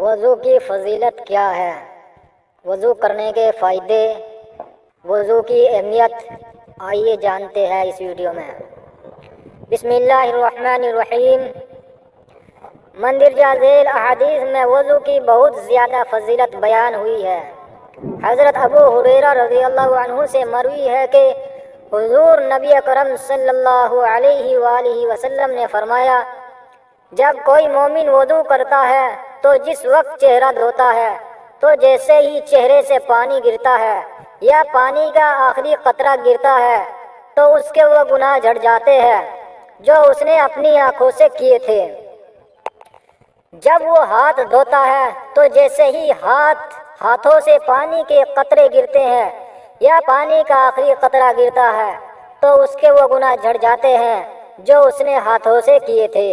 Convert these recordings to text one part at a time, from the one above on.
وضو کی فضیلت کیا ہے؟ وضو کرنے کے فائدے، وضو کی اہمیت، آئیے جانتے ہیں اس ویڈیو میں۔ بسم اللہ الرحمن الرحیم۔ مندرجہ ذیل احادیث میں وضو کی بہت زیادہ فضیلت بیان ہوئی ہے۔ حضرت ابو ہریرہ رضی اللہ عنہ سے مروی ہے کہ حضور نبی اکرم صلی اللہ علیہ وآلہ وسلم نے فرمایا، جب کوئی مومن وضو کرتا ہے تو جس وقت چہرہ دھوتا ہے تو جیسے ہی چہرے سے پانی گرتا ہے یا پانی کا آخری قطرہ گرتا ہے تو اس کے وہ گناہ جھڑ جاتے ہیں جو اس نے اپنی آنکھوں سے کیے تھے۔ جب وہ ہاتھ دھوتا ہے تو جیسے ہی ہاتھوں سے پانی کے قطرے گرتے ہیں یا پانی کا آخری قطرہ گرتا ہے تو اس کے وہ گناہ جھڑ جاتے ہیں جو اس نے ہاتھوں سے کیے تھے۔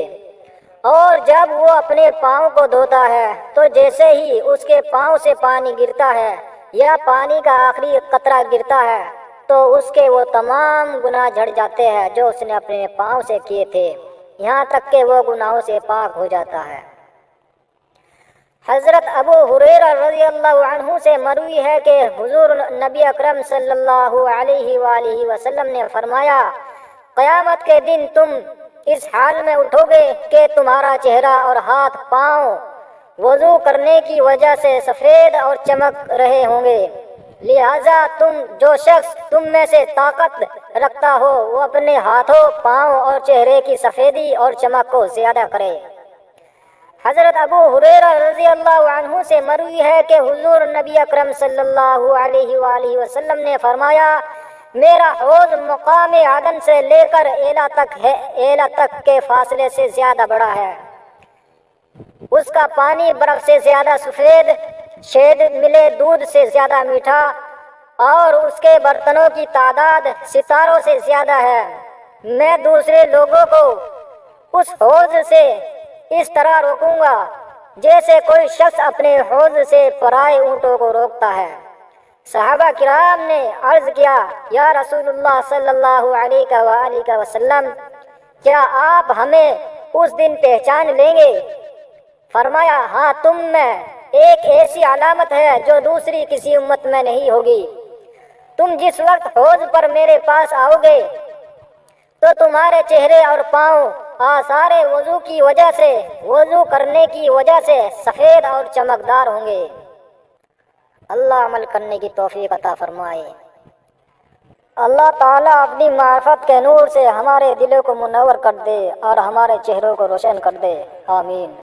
اور جب وہ اپنے پاؤں کو دھوتا ہے تو جیسے ہی اس کے پاؤں سے پانی گرتا ہے یا پانی کا آخری قطرہ گرتا ہے تو اس کے وہ تمام گناہ جھڑ جاتے ہیں جو اس نے اپنے پاؤں سے کیے تھے، یہاں تک کہ وہ گناہوں سے پاک ہو جاتا ہے۔ حضرت ابو ہریرہ رضی اللہ عنہ سے مروی ہے کہ حضور نبی اکرم صلی اللہ علیہ وآلہ وسلم نے فرمایا، قیامت کے دن تم اس حال میں اٹھو گے کہ تمہارا چہرہ اور ہاتھ پاؤں وضو کرنے کی وجہ سے سفید اور چمک رہے ہوں گے، لہذا جو شخص تم میں سے طاقت رکھتا ہو وہ اپنے ہاتھوں، پاؤں اور چہرے کی سفیدی اور چمک کو زیادہ کرے۔ حضرت ابو ہریرہ رضی اللہ عنہ سے مروی ہے کہ حضور نبی اکرم صلی اللہ علیہ وآلہ وسلم نے فرمایا، میرا حوض مقام عدن سے لے کر ایلا تک کے فاصلے سے زیادہ بڑا ہے، اس کا پانی برف سے زیادہ سفید، شہد ملے دودھ سے زیادہ میٹھا، اور اس کے برتنوں کی تعداد ستاروں سے زیادہ ہے۔ میں دوسرے لوگوں کو اس حوض سے اس طرح روکوں گا جیسے کوئی شخص اپنے حوض سے پرائے اونٹوں کو روکتا ہے۔ صحابہ کرام نے عرض کیا، یا رسول اللہ صلی اللہ علیہ وآلہ وسلم، کیا آپ ہمیں اس دن پہچان لیں گے؟ فرمایا، ہاں، تم میں ایک ایسی علامت ہے جو دوسری کسی امت میں نہیں ہوگی۔ تم جس وقت حوض پر میرے پاس آؤ گے تو تمہارے چہرے اور پاؤں آثار وضو کی وجہ سے، وضو کرنے کی وجہ سے سفید اور چمکدار ہوں گے۔ اللہ عمل کرنے کی توفیق عطا فرمائے۔ اللہ تعالیٰ اپنی معرفت کے نور سے ہمارے دلوں کو منور کر دے اور ہمارے چہروں کو روشن کر دے، آمین۔